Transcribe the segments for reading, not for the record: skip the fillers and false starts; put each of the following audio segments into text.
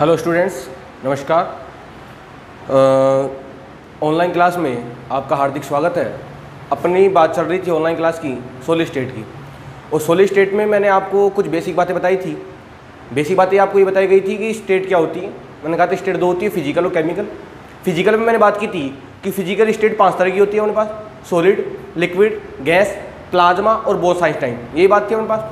Hello students, नमस्कार। Online class में आपका हार्दिक स्वागत है। अपनी बात चल रही थी ऑनलाइन क्लास की सॉलिड स्टेट की, और सॉलिड स्टेट में मैंने आपको कुछ बेसिक बातें बताई थी। बेसिक बातें आपको ये बताई गई थी कि स्टेट क्या होती है। मैंने कहा था स्टेट दो होती है, फिजिकल और केमिकल। फिजिकल में मैंने बात की थी कि फिजिकल स्टेट 5 तरह की होती है हमारे पास: सॉलिड, लिक्विड, गैस, प्लाज्मा और बोस-आइंस्टाइन। यही बात थी हमारे पास।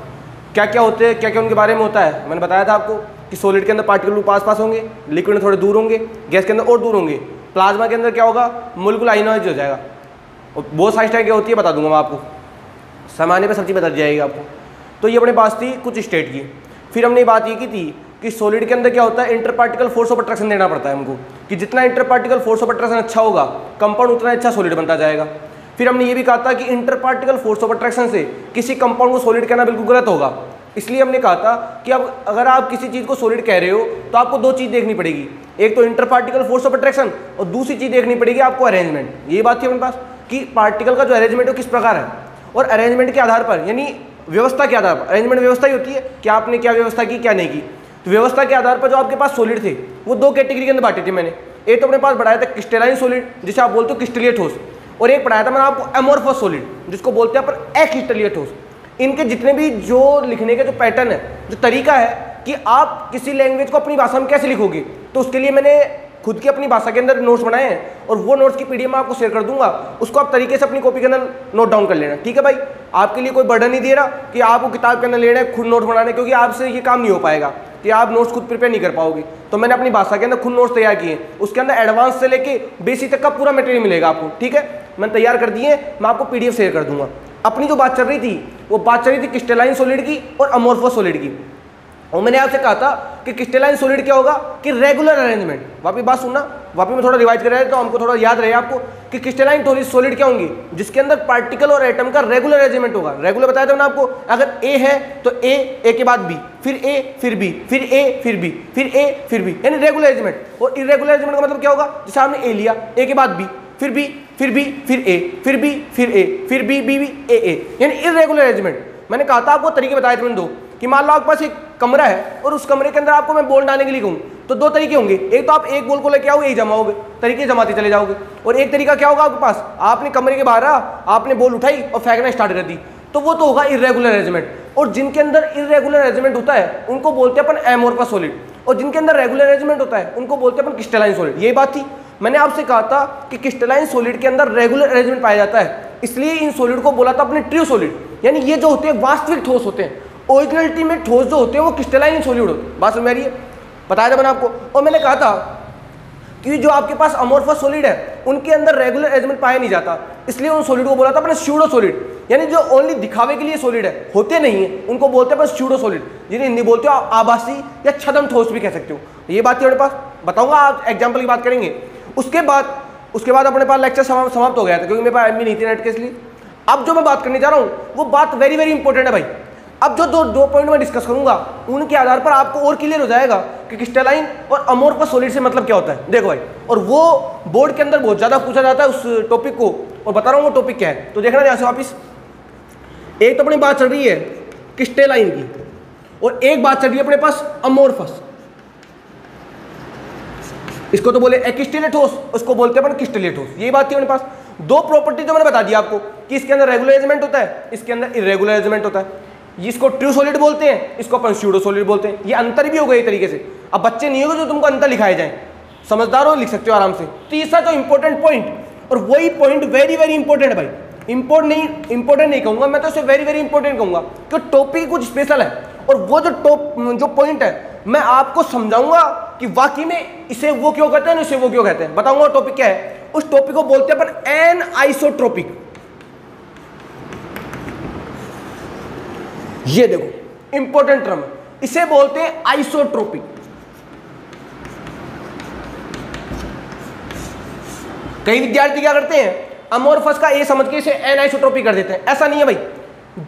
क्या क्या होते हैं, क्या क्या उनके बारे में होता है, मैंने बताया था आपको कि सॉलिड के अंदर पार्टिकल पास पास होंगे, लिक्विड में थोड़े दूर होंगे, गैस के अंदर और दूर होंगे, प्लाज्मा के अंदर क्या होगा, मोलिकुलर आयनाइज हो जाएगा। और बोस-आइंस्टाइन क्या होती है बता दूंगा मैं आपको, सामान्य पे सब चीज़ बता दी जाएगी आपको। तो ये अपने पास थी कुछ स्टेट की। फिर हमने बात ये की थी कि सॉलिड के अंदर क्या होता है, inter particle force of attraction देना पड़ता है हमको, कि जितना inter particle force of attraction अच्छा होगा कंपाउंड उतना अच्छा सॉलिड बनता जाएगा। फिर हमने ये भी कहा था कि inter particle force of attraction से किसी कंपाउंड को सॉलिड कहना बिल्कुल गलत होगा। इसलिए हमने कहा था कि अब अगर आप किसी चीज़ को सॉलिड कह रहे हो तो आपको दो चीज़ देखनी पड़ेगी, एक तो inter particle force of attraction और दूसरी चीज़ देखनी पड़ेगी आपको अरेंजमेंट। ये बात थी हमारे पास कि पार्टिकल का जो अरेंजमेंट है किस प्रकार है, और अरेंजमेंट के आधार पर यानी व्यवस्था के आधार पर, अरेंजमेंट व्यवस्था ही होती है कि आपने क्या व्यवस्था की क्या नहीं की। तो व्यवस्था के आधार पर जो आपके पास सॉलिड थे वो दो कैटेगरी के अंदर बांटे थे मैंने। एक तो अपने पास बढ़ाया था क्रिस्टलाइन सॉलिड जिसे आप बोलते हो क्रिस्टलीय ठोस, और एक पढ़ाया था मैंने आपको एमोर्फस सॉलिड जिसको बोलते हैं अपन अक्रिस्टलीय ठोस। इनके जितने भी जो लिखने का जो पैटर्न है, जो तरीका है कि आप किसी लैंग्वेज को अपनी भाषा में कैसे लिखोगे, तो उसके लिए मैंने खुद की अपनी भाषा के अंदर नोट्स बनाए हैं, और वो नोट्स की पीडीएफ मैं आपको शेयर कर दूंगा। उसको आप तरीके से अपनी कॉपी के अंदर नोट डाउन कर लेना, ठीक है भाई। आपके लिए कोई बर्डन नहीं दे रहा कि आपको किताब के अंदर लेना है खुद नोट बनाने, क्योंकि आपसे ये काम नहीं हो पाएगा कि आप नोट्स खुद प्रिपेयर नहीं कर पाओगे। तो मैंने अपनी भाषा के अंदर खुद नोट्स तैयार किए, उसके अंदर एडवांस से लेके बेसिक तक का पूरा मटेरियल मिलेगा आपको, ठीक है। मैंने तैयार कर दिए, मैं आपको पीडीएफ शेयर कर दूंगा। अपनी जो बात चल रही थी वो बात चल रही थी क्रिस्टलाइन सॉलिड की और अमोर्फस सॉलिड की। और मैंने आपसे कहा था कि क्रिस्टलाइन सॉलिड क्या होगा कि रेगुलर अरेंजमेंट। वापस बात सुनना, वापस में थोड़ा रिवाइज कर रहे हैं तो हमको थोड़ा याद रहे आपको कि क्रिस्टलाइन सॉलिड क्या होंगी, जिसके अंदर पार्टिकल और एटम का रेगुलर अरेंजमेंट होगा। रेगुलर बताया था मैंने आपको, अगर ए है तो ए के बाद बी, फिर ए फिर बी, फिर ए फिर बी, फिर ए फिर बी, यानी रेगुलर अरेंजमेंट। और इरेगुलर अरेंजमेंट का मतलब क्या होगा, जैसे आपने ए लिया, ए के बाद बी, फिर बी, फिर बी, फिर ए, फिर बी, फिर ए, फिर बी, बी, बी, ए, यानी इरेगुलर अरेंजमेंट। मैंने कहा था आपको तरीके बताए थे मैंने दो, कि मान लो आपके पास एक कमरा है और उस कमरे के अंदर आपको मैं बॉल डालने के लिए कहूँ तो दो तरीके होंगे। एक तो आप एक बॉल को लेके आओगे, यही जमाओगे, तरीके जमाते चले जाओगे। और एक तरीका क्या होगा आपके पास, आपने कमरे के बाहर आपने बॉल उठाई और फेंकना स्टार्ट कर दी, तो वो तो होगा इरेगुलर अरेंजमेंट। और जिनके अंदर इरेगुलर अरेंजमेंट होता है उनको बोलते हैं अपन एमोर्फस सॉलिड, और जिनके अंदर रेगुलर अरेंजमेंट होता है उनको बोलते हैं अपन क्रिस्टलाइन सॉलिड। ये बात थी। मैंने आपसे कहा था कि क्रिस्टलाइन सॉलिड के अंदर रेगुलर अरेंजमेंट पाया जाता है, इसलिए इन सॉलिड को बोला था अपने ट्रू सॉलिड, यानी ये जो होते हैं वास्तविक ठोस होते हैं। ओरिजिनलिटी में ठोस जो होते हैं वो क्रिस्टलाइन सॉलिड होते हैं। बात समझ में आ रही है, बताया था मैंने आपको। और मैंने कहा था कि जो आपके पास अमोर्फस सॉलिड है उनके अंदर रेगुलर अरेंजमेंट पाया नहीं जाता, इसलिए उन सॉलिड को बोला था अपने स्यूडो सॉलिड, यानी जो ओनली दिखावे के लिए सॉलिड है, होते नहीं है, उनको बोलते हैं स्यूडो सॉलिड, जिन्हें हिंदी बोलते हो आभासी या छद्म ठोस भी कह सकते हो। ये बात मेरे पास बताऊंगा, आप एग्जाम्पल की बात करेंगे। उसके बाद अपने पास लेक्चर समाप्त हो गया था, क्योंकि मेरे पास एमबी नहीं थी नेट के, इसलिए अब जो मैं बात करने जा रहा हूँ वो बात वेरी वेरी इंपॉर्टेंट है भाई। अब जो दो पॉइंट मैं डिस्कस करूंगा उनके आधार पर आपको और क्लियर हो जाएगा कि क्रिस्टलाइन और अमोर्फस सॉलिड से मतलब क्या होता है। देखो भाई, और वो बोर्ड के अंदर बहुत ज्यादा पूछा जाता है उस टॉपिक को, और बता रहा हूँ वो टॉपिक क्या है, तो देखना ध्यान से वापिस। एक तो अपनी बात चल रही है क्रिस्टलाइन की, और एक बात चल रही है अपने पास अमोर्फस। इसको तो बोले एक्रिस्टलीय ठोस, उसको बोलते हैं अपन क्रिस्टलीय ठोस। यही बात थी अपने पास। दो प्रॉपर्टी जो मैंने बता दिया आपको कि इसके अंदर रेगुलर अरेंजमेंट होता है, इसके अंदर इरेगुलर अरेंजमेंट होता है। इसको ट्रू सॉलिड बोलते हैं, इसको अपन स्यूडो सॉलिड बोलते हैं। ये अंतर भी हो गए एक तरीके से। अब बच्चे नहीं होगा जो तुमको अंतर लिखाए जाए, समझदार हो लिख सकते हो आराम से। तीसरा जो इंपॉर्टेंट पॉइंट, और वही पॉइंट वेरी वेरी इंपॉर्टेंट है भाई, इंपॉर्टेंट नहीं कहूंगा मैं, तो इसे वेरी वेरी इंपॉर्टेंट कहूंगा, क्योंकि टॉपिक कुछ स्पेशल है। और वो जो पॉइंट है मैं आपको समझाऊंगा कि वाकई में इसे वो क्यों कहते हैं, इसे वो क्यों कहते हैं, बताऊंगा टॉपिक क्या है। उस टॉपिक को बोलते हैं अपन एन आइसोट्रोपिक। ये देखो इंपॉर्टेंट टर्म है, इसे बोलते हैं आइसोट्रोपिक। कई विद्यार्थी क्या करते हैं, अमोर्फस का ए समझ के इसे एन आइसोट्रोपिक कर देते हैं। ऐसा नहीं है भाई,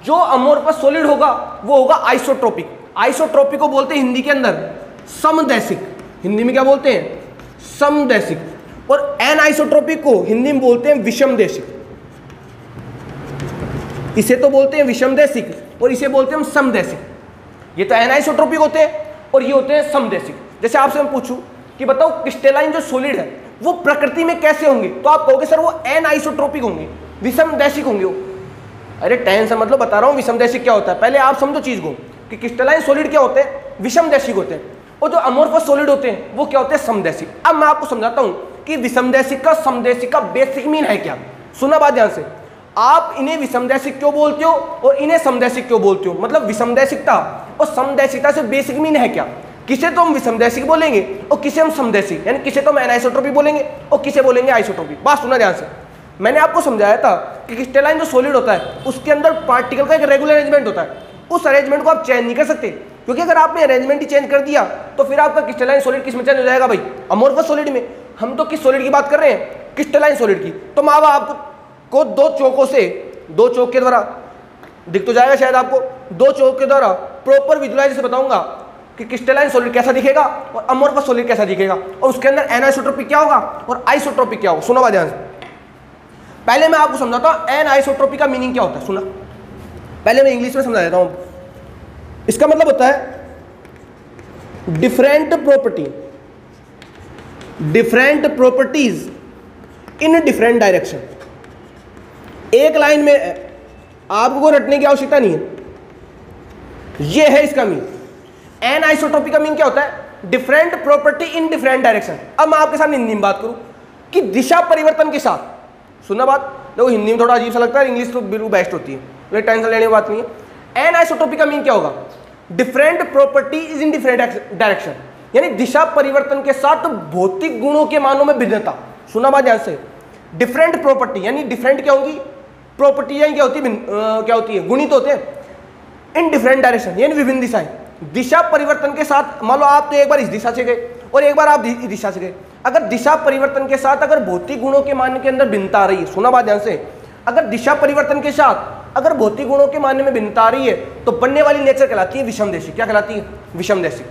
जो अमोर्फस सॉलिड होगा वो होगा आइसोट्रोपिक। आइसोट्रोपिक को बोलते हैं हिंदी के अंदर समदैशिक। हिंदी में क्या बोलते हैं, समदैशिक। और एन आइसोट्रोपिक को हिंदी में बोलते हैं विषमदैशिक। इसे तो बोलते हैं विषमदैशिक और इसे बोलते हैं हम समदैशिक। ये तो एनाइसोट्रोपिक होते हैं और ये होते हैं समदैशिक। जैसे आपसे मैं पूछूं कि बताओ क्रिस्टलाइन जो सॉलिड है वो प्रकृति में कैसे होंगे, तो आप कहोगे सर वो एनआइसोट्रोपिक होंगे, विषमदैशिक होंगे वो। अरे टेंशन मतलब बता रहा हूँ विषमदैशिक क्या होता है, पहले आप समझो चीज को कि क्रिस्टलाइन सॉलिड क्या होते हैं, विषमदैशिक होते हैं, और जो अमोर्फस सॉलिड होते हैं वो क्या होते हैं, समदैशिक। अब मैं आपको समझाता हूँ कि विषमदैशिक का समदैशिक का बेसिक मीन है क्या। सुना बात ध्यान से, आप इन्हें विषमदैशिक क्यों बोलते हो और इन्हें समदैशिक क्यों बोलते हो, मतलब विषमदैशिकता और समदैशिकता से बेसिक मीन है क्या। किसे तो हम विषमदैशिक बोलेंगे और किसे हम समदैशिक, यानी किसे तो हम एनाइसोट्रोपिक बोलेंगे और किसे बोलेंगे आइसोट्रोपिक। बात सुना ध्यान से, मैंने आपको समझाया था कि क्रिस्टलाइन जो सॉलिड होता है उसके अंदर पार्टिकल का एक रेगुलर अरेंजमेंट होता है, उस अरेंजमेंट को आप चेंज नहीं कर सकते, क्योंकि अगर आपने अरेंजमेंट ही चेंज कर दिया तो फिर आपका क्रिस्टलाइन सॉलिड किस में चेंज हो जाएगा भाई, अमोर्फस सॉलिड में। हम तो किस सॉलिड की बात कर रहे हैं, क्रिस्टलाइन सॉलिड की। तो मैं आपको दो चौक के द्वारा दिख तो जाएगा शायद आपको, दो चौक के द्वारा प्रॉपर विजुअलाइज से बताऊंगा कि क्रिस्टलाइन सॉलिड कैसा दिखेगा और अमोर्फस सॉलिड कैसा दिखेगा, और उसके अंदर एनाइसोट्रोपिक क्या होगा और आइसोट्रोपिक क्या होगा। सुनो ध्यान से, पहले मैं आपको समझाता हूं एनाइसोट्रोपिक का मीनिंग क्या होता है। सुना, पहले मैं इंग्लिश में समझा देता हूं। इसका मतलब होता है different properties in different direction. एक लाइन में आपको रटने की आवश्यकता नहीं है, यह है इसका मीन। एनाइसोट्रोपिक का मीन क्या होता है, different property in different direction. अब मैं आपके साथ हिंदी में बात करूं कि दिशा परिवर्तन के साथ, सुनना बात, देखो हिंदी में थोड़ा अजीब सा लगता है, इंग्लिश तो बिल्कुल बेस्ट होती है, मुझे टेंशन लेने की बात नहीं है। एनाइसोट्रोपिक का मीन क्या होगा, different property is in different direction, यानी दिशा परिवर्तन के साथ भौतिक गुणों के मानों में भिन्नता। सुना बात ध्यान से, डिफरेंट प्रॉपर्टी यानी डिफरेंट क्या होगी, प्रॉपर्टी क्या होती है, क्या होती है, गुणित होते हैं, इन डिफरेंट डायरेक्शन यानी विभिन्न दिशाएं। दिशा परिवर्तन के साथ मान लो आप तो एक बार इस दिशा से गए और एक बार आप इस दिशा से गए, अगर दिशा परिवर्तन के साथ अगर भौतिक गुणों के मान के अंदर भिन्नता आ रही है, सुना बात ध्यान से, अगर दिशा परिवर्तन के साथ अगर भौतिक गुणों के मान में भिन्नता आ रही है तो बनने वाली नेचर कहलाती है विषमदैशिक। क्या कहलाती है, विषमदैशिक।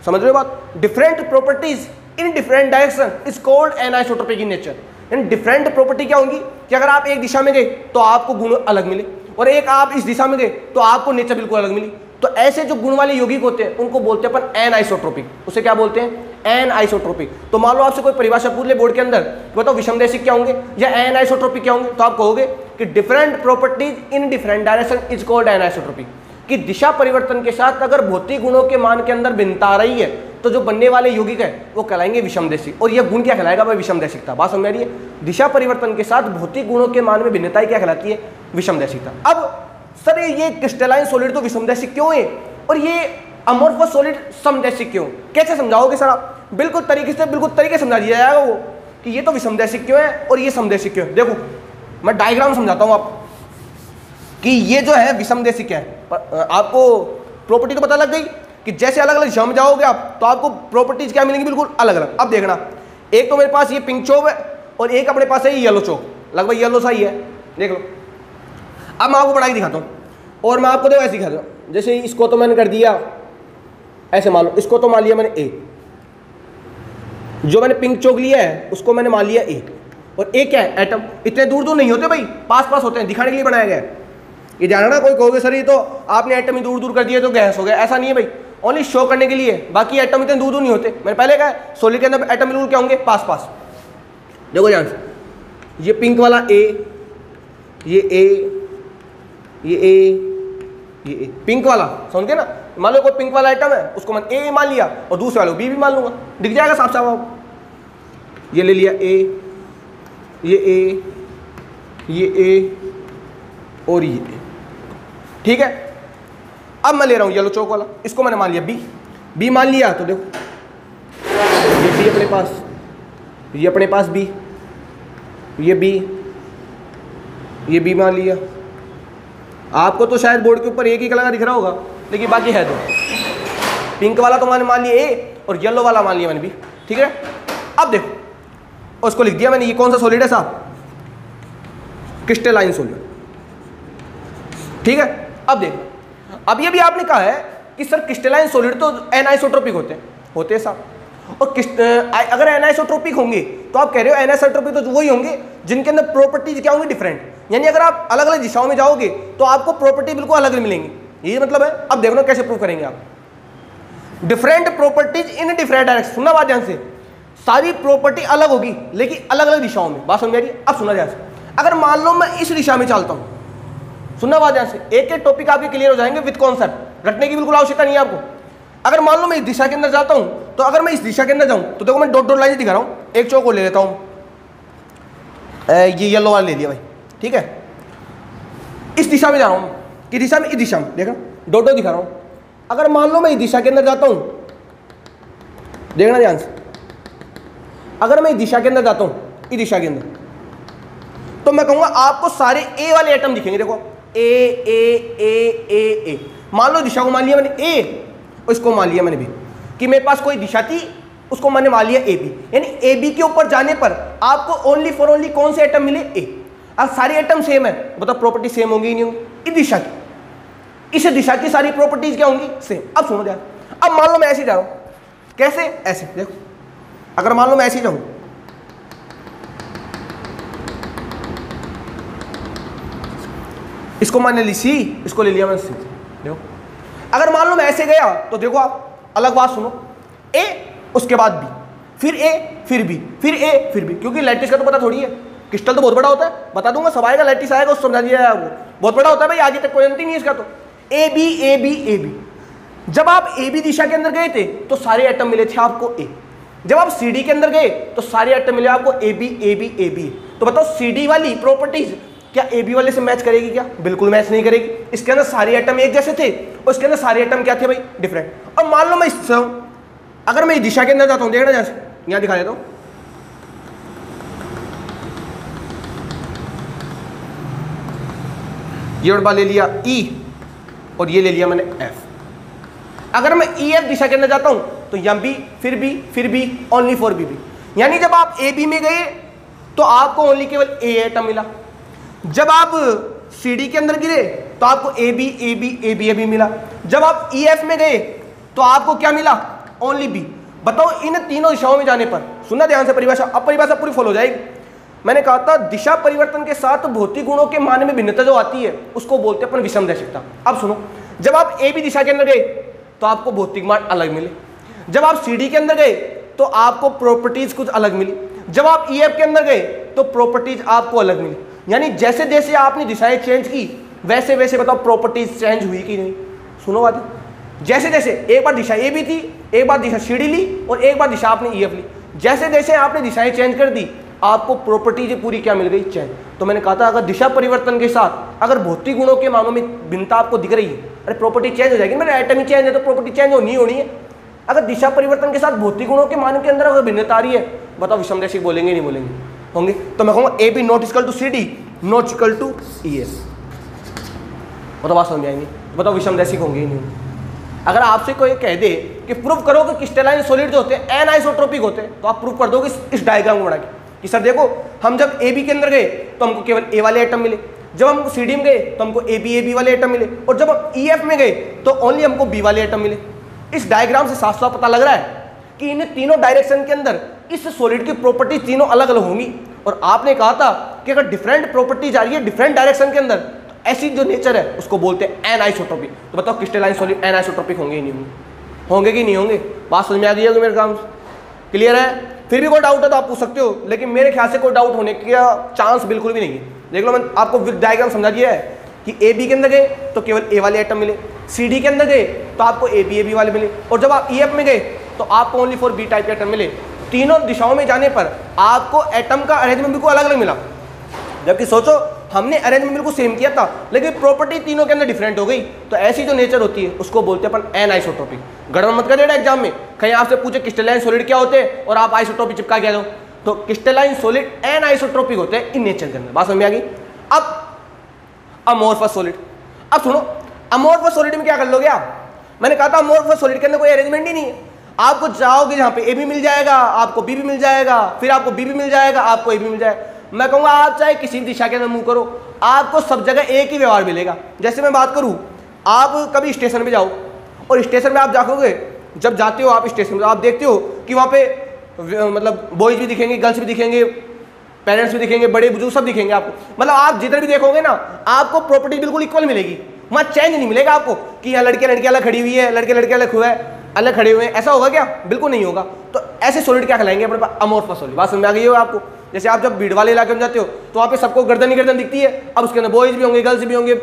समझ रहे हो बात, different properties in different direction is called anisotropic in nature. यानी डिफरेंट प्रॉपर्टी क्या होंगी कि अगर आप एक दिशा में गए तो आपको गुण अलग मिले, और एक आप इस दिशा में गए तो आपको नेचर बिल्कुल अलग मिली। तो ऐसे जो गुण वाले यौगिक होते हैं उनको बोलते हैं अपन एनाइसोट्रोपिक। उसे क्या बोलते हैं, एनाइसोट्रोपिक। तो मान लो आपसे कोई परिभाषा पूछ ले बोर्ड के अंदर, बताओ विषमदैशिक क्या होंगे या एनाइसोट्रोपिक क्या होंगे, तो आप कहोगे कि different properties in different direction is called anisotropic. कि दिशा परिवर्तन के साथ अगर भौतिक गुणों के मान के अंदर भिन्नता आ रही है तो जो बनने वाले यौगिक है वो कहलाएंगे विषमदैशिक, और यह गुण क्या कहलाएगा भाई, विषमदैशिकता। बात समझ में आ रही है, दिशा परिवर्तन के साथ भौतिक गुणों के मान में भिन्नता क्या कहलाती है, विषमदैशिकता। अब सर ये क्रिस्टलाइन सॉलिड तो विषमदैशिक क्यों है और ये अमोर्फस सॉलिड समदैशिक क्यों, कैसे समझाओगे सर आप, बिल्कुल तरीके समझा दिया जाएगा वो कि ये तो विषमदैशिक क्यों है और ये समदैशिक क्यों है। देखो मैं डायग्राम समझाता हूँ आप कि ये जो है विषमदैशिक है, आपको प्रॉपर्टी तो पता लग गई कि जैसे अलग अलग दिशा में जाओगे आप तो आपको प्रॉपर्टीज क्या मिलेंगी, बिल्कुल अलग अलग। अब देखना, एक तो मेरे पास ये पिंक चौक है और एक अपने पास है ये येलो चौक, लगभग येलो सा ही है, देख लो। अब मैं आपको बढ़ा के दिखाता हूँ और मैं आपको देखो ऐसे दिखाता हूँ, जैसे इसको तो मैंने कर दिया ऐसे, मान लो इसको तो मान लिया मैंने ए, जो मैंने पिंक चौक लिया है उसको मैंने मान लिया ए, और ए क्या है, एटम। इतने दूर दूर नहीं होते भाई, पास पास होते हैं, दिखाने के लिए बनाया गया है। ये ध्यान रखना, कोई कहोगे सर ये तो आपने एटम ही दूर दूर कर दिया तो गैस हो गया, ऐसा नहीं है भाई, ओनली शो करने के लिए, बाकी एटम इतने दूर दूर नहीं होते। मैंने पहले कहा सॉलिड के अंदर एटम बिल्कुल क्या होंगे, पास पास। देखो ध्यान से, ये पिंक वाला ए, ये ए, ये ए, ये ए, पिंक वाला समझ गए ना। मान लो कोई पिंक वाला आइटम है उसको मैंने ए मान लिया और दूसरे वाले को बी भी मान लूंगा, दिख जाएगा साफ साफ आपको। ये ले लिया ए, ये ए, ये ए और ये ए, ठीक है। अब मैं ले रहा हूं येलो चौक वाला, इसको मैंने मान लिया बी, बी मान लिया तो देखो ये बी अपने पास, ये अपने पास बी, ये बी, ये बी मान लिया। आपको तो शायद बोर्ड के ऊपर एक ही कलर का दिख रहा होगा, लेकिन बाकी है दो। पिंक वाला तो मैंने मान लिया ए और येलो वाला मान लिया मैंने बी, ठीक है। अब देखो उसको लिख दिया मैंने, ये कौन सा सॉलिड है साहब, क्रिस्टलाइन सॉलिड, ठीक है। अब देखो, अब ये भी आपने कहा है कि सर क्रिस्टलाइन सॉलिड तो एनाइसोट्रोपिक होते हैं साहब, और अगर एनाइसोट्रोपिक होंगे तो आप कह रहे हो एनाइसोट्रोपिक तो वही होंगे जिनके अंदर प्रॉपर्टीज क्या होंगी, डिफरेंट। यानी अगर आप अलग अलग दिशाओं में जाओगे तो आपको प्रॉपर्टी बिल्कुल अलग मिलेंगी, यही मतलब है। अब देखो ना कैसे प्रूव करेंगे आप। Different properties in different direction. सुनना बात ध्यान से, सारी प्रॉपर्टी अलग होगी लेकिन अलग अलग दिशाओं में। बात समझ आ रही है? अब सुनना ध्यान से, अगर मान लो मैं इस दिशा में चलता हूं, सुनना बात ध्यान से, एक एक टॉपिक आपके क्लियर हो जाएंगे विद कॉन्सेप्ट, रटने की बिल्कुल आवश्यकता नहीं है आपको। अगर मान लो मैं इस दिशा के अंदर जाता हूं, तो अगर मैं इस दिशा के अंदर जाऊं तो देखो मैं डॉट डॉट लाइन दिखा रहा हूं, एक चौक ले लेता हूं, ये येलो वाला ले लिया भाई, ठीक है। इस दिशा में जा रहा हूं, किस दिशा में? इस दिशा में, देखा डॉट डॉट दिखा रहा हूं। अगर मान लो मैं इस दिशा के अंदर जाता हूं, देखना ध्यान से, अगर मैं इस दिशा के अंदर जाता हूं, इस दिशा के अंदर, तो मैं कहूंगा आपको सारे ए वाले एटम दिखेंगे। देखो ए ए ए ए ए, मान लो दिशा को मान लिया मैंने ए, और इसको मान लिया मैंने बी, कि मेरे पास कोई दिशा थी उसको मैंने मान लिया ए बी, यानी ए बी के ऊपर जाने पर आपको ओनली फॉर ओनली कौन से एटम मिले? ए। अब सारी एटम सेम है, बताओ प्रॉपर्टी सेम होंगी ही नहीं होंगी? इस दिशा की, इस दिशा की सारी प्रॉपर्टीज क्या होंगी? सेम। अब सुनो ध्यान, अब मान लो मैं ऐसे जा रहा हूं, कैसे? ऐसे देखो, अगर मान लो मैं ऐसे जाऊं, इसको मैंने ली सी, इसको ले लिया मैंने सी, देखो। अगर मान लो मैं ऐसे गया तो देखो आप, अलग बात सुनो, ए उसके बाद बी, फिर ए फिर बी, फिर ए फिर बी, क्योंकि लैटिस का तो पता थोड़ी है, क्रिस्टल तो बहुत बड़ा होता है, बता दूंगा, सब आएगा, लैटिस आएगा, उसको समझा दिया है, वो बहुत बड़ा होता है भाई, आगे तक कोई अंत ही नहीं इसका। तो A B A B A B, जब आप ए बी दिशा के अंदर गए थे तो सारे एटम मिले थे आपको ए, जब आप सी डी के अंदर गए तो सारे एटम मिले आपको A B A B A B. तो बताओ सी डी वाली प्रॉपर्टीज क्या ए बी वाले से मैच करेगी? क्या बिल्कुल मैच नहीं करेगी। इसके अंदर सारे एटम एक जैसे थे और इसके अंदर सारे एटम क्या थे भाई? डिफरेंट। और मान लो मैं इससे हूं, अगर मैं इस दिशा के अंदर जाता हूं, देखना जैसे यहां दिखा देता हूं, ये डब्बा ले लिया ई और ये ले लिया मैंने एफ। अगर मैं ई एफ दिशा के अंदर जाता हूं तो यहां बी फिर बी फिर B, only for B B, यानी जब आप ए बी में गए तो आपको ओनली केवल ए एटम मिला, जब आप सी डी के अंदर गिरे तो आपको A B A B A B A B मिला, जब आप ई एफ में गए तो आपको क्या मिला? Only B. बताओ इन तीनों दिशाओं में जाने पर, सुनना ध्यान से परिभाषा, अब परिभाषा पूरी फॉलो हो जाएगी। मैंने कहा था दिशा परिवर्तन के साथ भौतिक गुणों के मान में भिन्नता जो आती है उसको बोलते हैं अपन विषम दैशिकता। अब सुनो, जब आप ए बी दिशा के अंदर गए तो आपको भौतिक मान अलग मिले, जब आप सी डी के अंदर गए तो आपको प्रॉपर्टीज कुछ अलग मिली, जब आप ई एफ के अंदर गए तो प्रॉपर्टीज आपको अलग मिली। यानी जैसे जैसे आपने दिशाएं चेंज की वैसे वैसे बताओ प्रॉपर्टीज चेंज हुई कि नहीं? सुनो बात, जैसे जैसे एक बार दिशा ए बी थी, एक बार दिशा सी डी ली और एक बार दिशा आपने ई एफ ली, जैसे जैसे आपने दिशाएं चेंज कर दी आपको प्रॉपर्टीज पूरी क्या मिल गई? चेंज। तो मैंने कहा था अगर दिशा परिवर्तन के साथ अगर भौतिक गुणों के मानों में भिन्नता आपको दिख रही है, अरे प्रॉपर्टी चेंज हो जाएगी, मेरा एटम ही चेंज है तो प्रॉपर्टी चेंज होनी होनी है। अगर दिशा परिवर्तन के साथ भौतिक गुणों के मान के अंदर अगर भिन्नता आ रही है, बताओ विषमदैशिक बोलेंगे नहीं बोलेंगे? होंगे। तो मैं कहूँगा A B not equal to C D not equal to E S, बताओ बात समझ आएंगे? बताओ विषमदैशिक होंगे ही नहीं? अगर आपसे कोई कह दे कि प्रूव करो कि क्रिस्टलाइन सॉलिड जो होते हैं एनआइसोट्रोपिक होते हैं, तो आप प्रूव कर दोगे इस डायग्राम को बना के कि सर देखो हम जब ए बी के अंदर गए तो हमको केवल ए वाले एटम मिले, जब हम सी डी में गए तो हमको ए बी वाले एटम मिले, और जब हम ई एफ में गए तो ओनली हमको बी वाले एटम मिले। इस डायग्राम से साफ साफ पता लग रहा है कि इन तीनों डायरेक्शन के अंदर इस सॉलिड की प्रॉपर्टी तीनों अलग अलग होंगी। और आपने कहा था कि अगर डिफरेंट प्रॉपर्टीज आ रही है डिफरेंट डायरेक्शन के अंदर, तो ऐसी जो नेचर है उसको बोलते हैं एनआइसोट्रोपिक। तो बताओ क्रिस्टलाइन सॉलिड एनआइसोट्रोपिक होंगे ही नहीं होंगे? होंगे कि नहीं होंगे? बात समझ में आ गई है मेरे काम? क्लियर है? फिर भी कोई डाउट है तो आप पूछ सकते हो, लेकिन मेरे ख्याल से कोई डाउट होने का चांस बिल्कुल भी नहीं है। देख लो, मैंने आपको डायग्राम समझा दिया है कि ए बी के अंदर गए तो केवल ए वाले एटम मिले, सी डी के अंदर गए तो आपको ए बी वाले मिले, और जब आप ई एफ में गए तो आपको ओनली फॉर बी टाइप के एटम मिले। तीनों दिशाओं में जाने पर आपको एटम का अरेंजमेंट बिल्कुल अलग अलग मिला, जबकि सोचो हमने अरेंजमेंट बिल्कुल सेम किया था लेकिन प्रॉपर्टी तीनों के अंदर डिफरेंट हो गई। तो ऐसी जो नेचर होती है उसको बोलते हैं अपन एनआइसोट्रोपिक। गड़बड़ मत कर देना एग्जाम में, कहीं आपसे पूछे क्रिस्टलाइन सॉलिड क्या होते हैं और आप आइसोट्रोपिक चिपका के दो, तो क्रिस्टलाइन सॉलिड एनआइसोट्रोपिक होते हैं इन नेचर के अंदर। बात समझ में आ गई? अब अमोर्फस सॉलिड, अब सुनो, अमोर्फस सॉलिड में क्या कर लोगे आप? मैंने कहा था अमोर्फस सॉलिड के अंदर कोई अरेंजमेंट ही नहीं है। आपको जाओगे जहां पे ए भी मिल जाएगा, आपको बी भी मिल जाएगा, फिर आपको बी भी मिल जाएगा, आपको ए भी मिल जाएगा। मैं कहूँगा आप चाहे किसी भी दिशा के अंदर मूव करो, आपको सब जगह एक ही व्यवहार मिलेगा। जैसे मैं बात करूँ, आप कभी स्टेशन पे जाओ और स्टेशन पे आप जाओगे, जब जाते हो आप स्टेशन पे, आप देखते हो कि वहाँ पे मतलब बॉयज़ भी दिखेंगे, गर्ल्स भी दिखेंगे, पेरेंट्स भी दिखेंगे, बड़े बुजुर्ग सब दिखेंगे आपको। मतलब आप जिधर भी देखोगे ना आपको प्रॉपर्टी बिल्कुल इक्वल मिलेगी, वहाँ चेंज नहीं मिलेगा आपको कि यहाँ लड़के लड़कियाँ अलग खड़ी हुई है, लड़के लड़के अलग हुआ है। अलग खड़े हुए हैं, ऐसा होगा क्या? बिल्कुल नहीं होगा। तो ऐसे सॉलिड क्या कहलाएंगे अपने पास? Amorphous solid. बात समझ में आ गई होगा आपको? जैसे आप जब भीड़ वाले इलाके में जाते हो तो वहाँ पे सबको गर्दन ही गर्दन दिखती है, अब उसके अंदर बॉयज भी होंगे, गर्ल्स भी होंगे,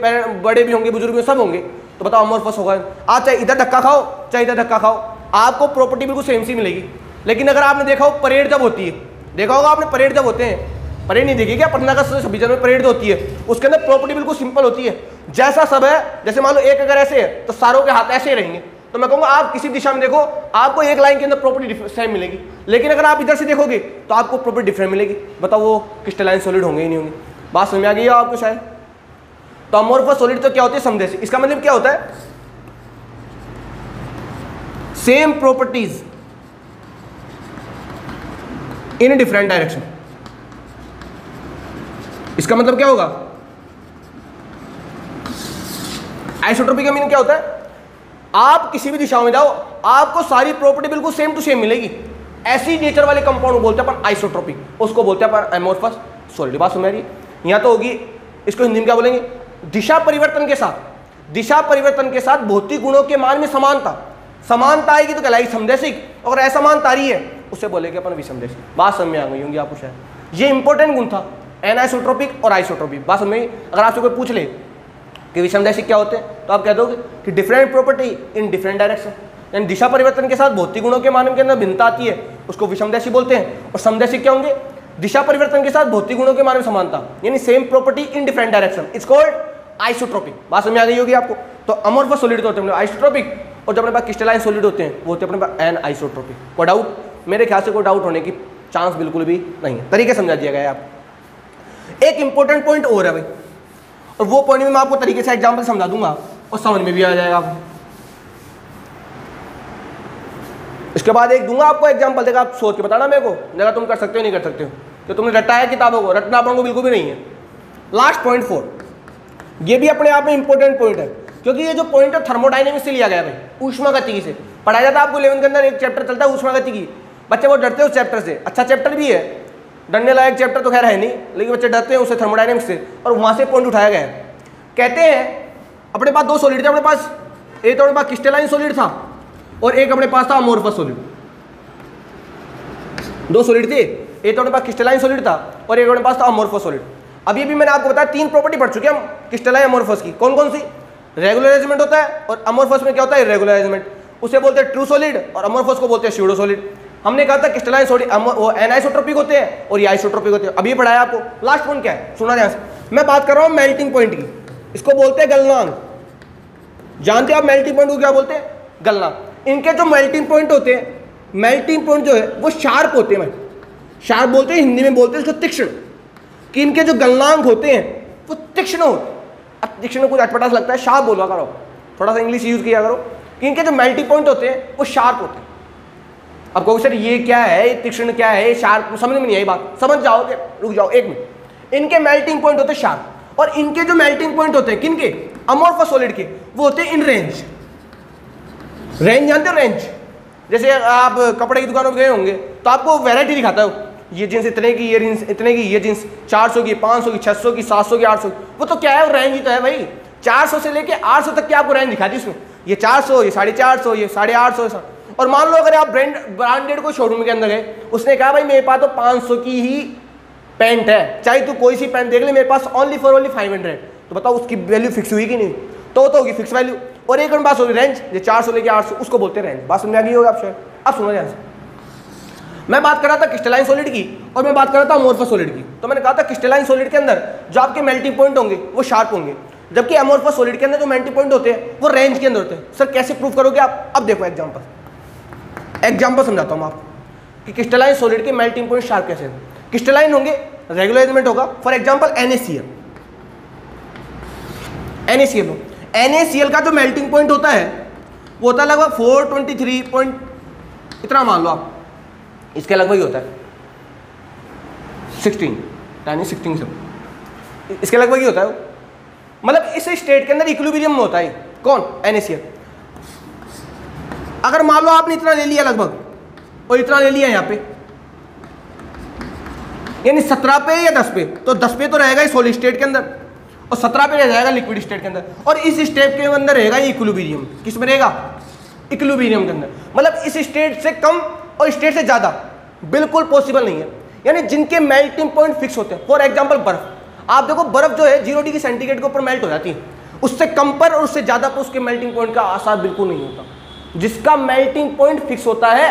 बड़े भी होंगे, बुजुर्ग भी, सब होंगे। तो बताओ अमोर्फस होगा। आप चाहे इधर धक्का खाओ चाहे इधर धक्का खाओ, आपको प्रॉपर्टी बिल्कुल सेम सी मिलेगी। लेकिन अगर आपने देखा हो परेड जब होती है, देखा होगा आपने परेड जब होते हैं, परेड नहीं देखी क्या? 15 अगस्त 26 जनवरी में परेड होती है, उसके अंदर प्रॉपर्टी बिल्कुल सिंपल होती है। जैसा सब है, जैसे मान लो एक अगर ऐसे है तो सारों के हाथ ऐसे ही रहेंगे। तो मैं कहूँगा आप किसी दिशा में देखो, आपको एक लाइन के अंदर प्रॉपर्टी सेम मिलेगी। लेकिन अगर आप इधर से देखोगे तो आपको प्रॉपर्टी डिफरेंट मिलेगी। बताओ वो क्रिस्टलाइन सॉलिड होंगे ही नहीं होंगे। बात समझ में आ गई है आपको शायद? तो अमोर्फस सॉलिड तो क्या होती है? समदेशी। इसका मतलब क्या होता है? Same properties in different direction. इसका मतलब क्या होगा? आइसोट्रोपिक का मीनिंग क्या होता है? आप किसी भी दिशा में जाओ आपको सारी प्रॉपर्टी बिल्कुल सेम टू सेम मिलेगी। ऐसी नेचर वाले कंपाउंड को बोलते हैं अपन आइसोट्रोपिक, उसको बोलते हैं अपन अमोर्फस सॉलिड। बात समझ रही? यहां तो होगी, इसको हिंदी में क्या बोलेंगे? दिशा परिवर्तन के साथ, दिशा परिवर्तन के साथ भौतिक गुणों के मान में समानता। समानता आएगी तो कहलाएगी समदेशिक, और असमानता आ रही है उसे बोलेंगे अपन विषमदेशिक। बात समझ में आ गई होंगी आपको शायद? ये इंपॉर्टेंट गुण था, एनाइसोट्रोपिक और आइसोट्रोपिक। बात समझ में? अगर आपसे कोई पूछ ले कि विषमदैशिक क्या होते हैं तो आप कह दोगे कि different property in different direction, यानी दिशा परिवर्तन के साथ भौतिक गुणों के मान के अंदर भिन्नता आती है, उसको विषमदैशिक बोलते हैं। और समदैशिक क्या होंगे? दिशा परिवर्तन के साथ भौतिक गुणों के मान में समानता, यानी same property in different direction, it's called isotropic. बात समझ में आ गई होगी आपको? तो अमोर्फस सॉलिड होते हैं आइसोट्रोपिक, और जब अपने पास क्रिस्टलाइन सॉलिड होते हैं वो होते हैं अपने पास एनाइसोट्रोपिक। कोई डाउट? मेरे ख्याल से कोई डाउट होने की चांस बिल्कुल भी नहीं है। तरीके समझा दिया गया है आपको। एक इंपॉर्टेंट पॉइंट और है भाई, और वो पॉइंट में मैं आपको तरीके से एग्जांपल समझा दूंगा और समझ में भी आ जाएगा आपको। इसके बाद एक दूंगा आपको एग्जांपल, देखा आप सोच के बताना मेरे को, देखा तुम कर सकते हो नहीं कर सकते हो, कि तुमने रटा है किताबों को, रटना अपन को बिल्कुल भी नहीं है। लास्ट पॉइंट 4, ये भी अपने आप में इंपॉर्टेंट पॉइंट है, क्योंकि ये जो पॉइंट है थर्मोडायनेमिक्स से लिया गया भाई, ऊष्मागतिकी से पढ़ाया जाता है आपको 11th के अंदर। एक चैप्टर चलता है ऊष्मागतिकी, बच्चे वो डरते हैं उस चैप्टर से। अच्छा चैप्टर भी है, डरने लायक चैप्टर तो खैर है नहीं, लेकिन बच्चे डरते हैं उससे थर्मोडायनेमिक्स से, और वहाँ से पॉइंट उठाया गया है। कहते हैं अपने पास दो सॉलिड थे, अपने पास एक तो अपने पास क्रिस्टलाइन सॉलिड था और एक अपने पास था अमोर्फस सॉलिड। दो सॉलिड थे, एक तो अपने पास क्रिस्टलाइन सॉलिड था और एक अपने पास था अमोर्फस सॉलिड। अभी भी मैंने आपको बताया 3 प्रॉपर्टी पढ़ चुके हम क्रिस्टलाइन अमोर्फस की। कौन कौन सी? रेगुलर अरेंजमेंट होता है, और अमोर्फस में क्या होता है? Irregular arrangement. उसे बोलते हैं ट्रू सॉलिड और अमोर्फस को बोलते हैं स्यूडो सॉलिड। हमने कहा था क्रिस्टलाइन सॉलिड वो एनाइसोट्रोपिक होते हैं और ये आइसोट्रोपिक होते हैं। अभी पढ़ाया आपको। लास्ट पॉइंट क्या है सुना ध्यान से, मैं बात कर रहा हूँ मेल्टिंग पॉइंट की, इसको बोलते हैं गलनांक। जानते हैं आप मेल्टिंग पॉइंट को क्या बोलते हैं? गलनांक। इनके जो मेल्टिंग पॉइंट होते हैं, मेल्टिंग पॉइंट जो है वो शार्प होते हैं। शार्प बोलते हैं, हिंदी में बोलते हैं इसको तीक्ष्ण, कि इनके जो गलनांक होते हैं वो तीक्ष्ण होते हैं। अब तीक्ष्ण कुछ अटपटा सा लगता है, शार्प बोला करो, थोड़ा सा इंग्लिश यूज किया करो, कि इनके जो मेल्टिंग पॉइंट होते हैं वो शार्प होते हैं। अब कहो सर ये क्या है, तीक्ष्ण क्या है, शार्प, समझ में नहीं आई बात, समझ जाओगे, रुक जाओ एक मिनट। इनके मेल्टिंग पॉइंट होते हैं शार्प, और इनके जो मेल्टिंग पॉइंट होते हैं किनके? अमोर्फस सॉलिड के, वो होते हैं इन रेंज। रेंज जानते हो? रेंज जैसे आप कपड़े की दुकानों में गए होंगे तो आपको वैरायटी दिखाता है, ये जींस इतने की, ये जींस इतने की, ये जींस 400 की, 500 की, 600 की, 700 की, 800 की। वो तो क्या है? वो रेंज ही तो है भाई। 400 से लेके 800 तक की आपको रेंज दिखाती है उसमें। ये 400, ये 450, ये 850। और मान लो अगर आप ब्रांडेड को शोरूम के अंदर गए, उसने कहा भाई मेरे पास तो 500 की ही पैंट है, चाहे तू कोई सी पैंट देख ले, मेरे पास ओनली 500, तो बताओ उसकी वैल्यू फिक्स हुई कि नहीं? तो होगी फिक्स वैल्यू। और एक पास होगी रेंज, जो 400 लेके 800, उसको बोलते हैं रेंज। बात समझ आ गई होगी आपसे? अब सुनो ध्यान से, मैं बात कर रहा था क्रिस्टलाइन सॉलिड की और मैं बात कर रहा था अमोर्फस सॉलिड की। तो मैंने कहा था क्रिस्टलाइन सॉलिड के अंदर जो आपके मेल्टिंग पॉइंट होंगे वो शार्प होंगे, जबकि अमोर्फस सॉलिड के अंदर जो मेल्टिंग पॉइंट होते हैं वो रेंज के अंदर होते हैं। सर कैसे प्रूव करोगे आप? अब देखो एग्जांपल समझाता हूं आपको कि क्रिस्टलाइन सॉलिड के मेल्टिंग पॉइंट शार्प कैसे हैं। क्रिस्टलाइन होंगे, रेगुलर अरेंजमेंट होगा। फॉर एग्जांपल NaCl का जो मेल्टिंग पॉइंट होता है वो होता है लगभग 423 पॉइंट इतना मान लो आप, इसके लगभग ही होता है 16 से, इसके लगभग ही होता है। मतलब इस स्टेट के अंदर इक्विलिब्रियम में होता है। कौन? NaCl। अगर मान लो आपने इतना ले लिया लगभग और इतना ले लिया यहाँ पे, यानी 17 पे या 10 पे, तो 10 पे तो रहेगा सॉलिड स्टेट के अंदर और 17 पे रह जाएगा लिक्विड स्टेट के अंदर, और इस स्टेट के अंदर रहेगा इक्विलिब्रियम। किस में रहेगा? इक्विलिब्रियम के अंदर, मतलब इस स्टेट से कम और स्टेट से ज़्यादा बिल्कुल पॉसिबल नहीं है, यानी जिनके मेल्टिंग पॉइंट फिक्स होते हैं। फॉर एग्जांपल बर्फ, आप देखो बर्फ जो है 0 डिग्री सेंटीग्रेड के ऊपर मेल्ट हो जाती है, उससे कम पर और उससे ज़्यादा पर उसके मेल्टिंग पॉइंट का आसार बिल्कुल नहीं होता। जिसका मेल्टिंग पॉइंट फिक्स होता है,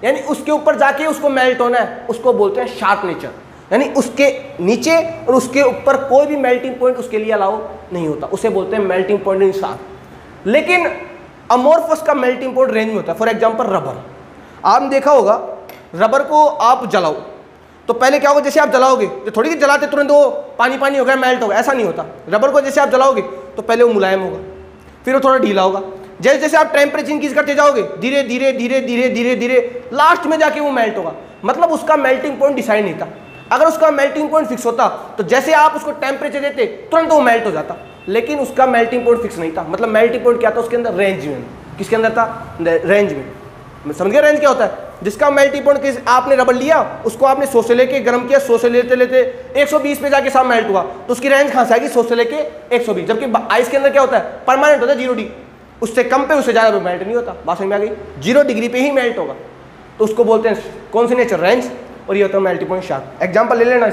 यानी उसके ऊपर जाके उसको मेल्ट होना है, उसको बोलते हैं शार्प नेचर, यानी उसके नीचे और उसके ऊपर कोई भी मेल्टिंग पॉइंट उसके लिए अलाउ नहीं होता, उसे बोलते हैं मेल्टिंग पॉइंट इन शार्प। लेकिन अमोर्फस का मेल्टिंग पॉइंट रेंज में होता है। फॉर एग्जांपल रबर, आपने देखा होगा रबर को आप जलाओ तो पहले क्या होगा, जैसे आप जलाओगे तो थोड़ी कि जलाते तुरंत वो पानी पानी हो गया मेल्ट होगा, ऐसा नहीं होता। रबर को जैसे आप जलाओगे तो पहले वो मुलायम होगा, फिर वो थोड़ा ढीला होगा, जैसे जैसे आप टेम्परेचर इंक्रीज करते जाओगे धीरे धीरे धीरे धीरे धीरे धीरे लास्ट में जाके वो मेल्ट होगा। मतलब उसका मेल्टिंग पॉइंट डिसाइड नहीं था। अगर उसका मेल्टिंग पॉइंट फिक्स होता तो जैसे आप उसको टेम्परेचर देते तुरंत वो मेल्ट हो जाता, लेकिन उसका मेल्टिंग पॉइंट फिक्स नहीं था। मतलब मेल्टिंग पॉइंट क्या था उसके अंदर, रेंज में। किसके अंदर था, रेंज में। समझ गया रेंज क्या होता है? जिसका मेल्टिंग पॉइंट, आपने रबर लिया, उसको आपने 100 से लेके गर्म किया, 100 से लेते लेते 120 पे जाके साथ मेल्ट हुआ, तो उसकी रेंज कहाँ से आएगी, 100 से लेके 120। जबकि आइस के अंदर क्या होता है, परमानेंट होता है 0 डिग्री, उससे कम पे उससे ज़्यादा मेल्ट नहीं होता। बात समझ में आ गई? 0 डिग्री पे ही मेल्ट होगा, तो उसको बोलते हैं कौन सी नेचर, रेंज, और ये होता है मेल्टिंग पॉइंट शार्प। एग्जाम्पल ले लेना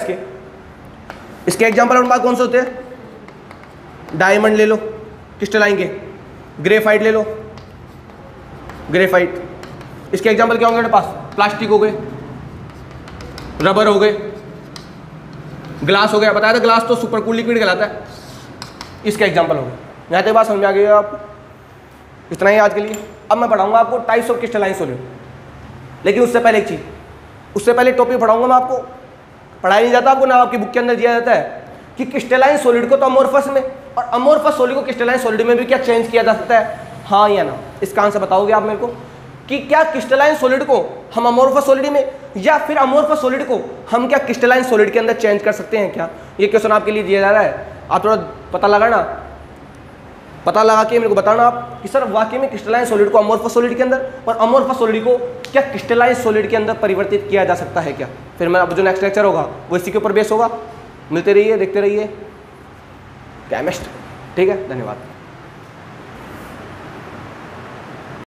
इसके एग्जाम्पल हमारे पास कौन से होते हैं, डायमंड ले लो, क्रिस्टलाइन के, ग्रेफाइट ले लो, ग्रेफाइट। इसके एग्जाम्पल क्या होंगे मेरे पास, प्लास्टिक हो गए, रबर हो गए, ग्लास हो गया। बताया था ग्लास तो सुपर कूल लिक्विड कहलाता है। इसके एग्जाम्पल हो गए। यहाँ तक बात समझ में आ गई आपको? इतना ही आज के लिए। अब मैं पढ़ाऊंगा आपको टाइप्स ऑफ क्रिस्टलाइन सॉलिड, लेकिन उससे पहले एक चीज़, उससे पहले टॉपिक पढ़ाऊंगा मैं आपको, पढ़ाया नहीं जाता आपको ना, आपकी बुक के अंदर दिया जाता है कि क्रिस्टलाइन सॉलिड को तो अमोर्फस में और अमोर्फस सॉलिड को क्रिस्टलाइन सॉलिड में भी क्या चेंज किया जा सकता है, हाँ या ना? इसका आंसर बताओगे आप मेरे को कि क्या क्रिस्टलाइन सॉलिड को हम अमोर्फस सॉलिड में या फिर अमोर्फस सॉलिड को हम क्या क्रिस्टलाइन सॉलिड के अंदर चेंज कर सकते हैं क्या? ये क्वेश्चन आपके लिए दिया जा रहा है। आप थोड़ा पता लगाना, पता लगा के मेरे को बताना आप कि सर वाकई में क्रिस्टलाइन सॉलिड को अमोर्फस सॉलिड के अंदर और अमोर्फस सॉलिड को क्या क्रिस्टलाइन सॉलिड के अंदर परिवर्तित किया जा सकता है क्या? फिर मैं अब जो नेक्स्ट लेक्चर होगा वो इसी के ऊपर बेस होगा। मिलते रहिए, देखते रहिए केमिस्ट। ठीक है, धन्यवाद।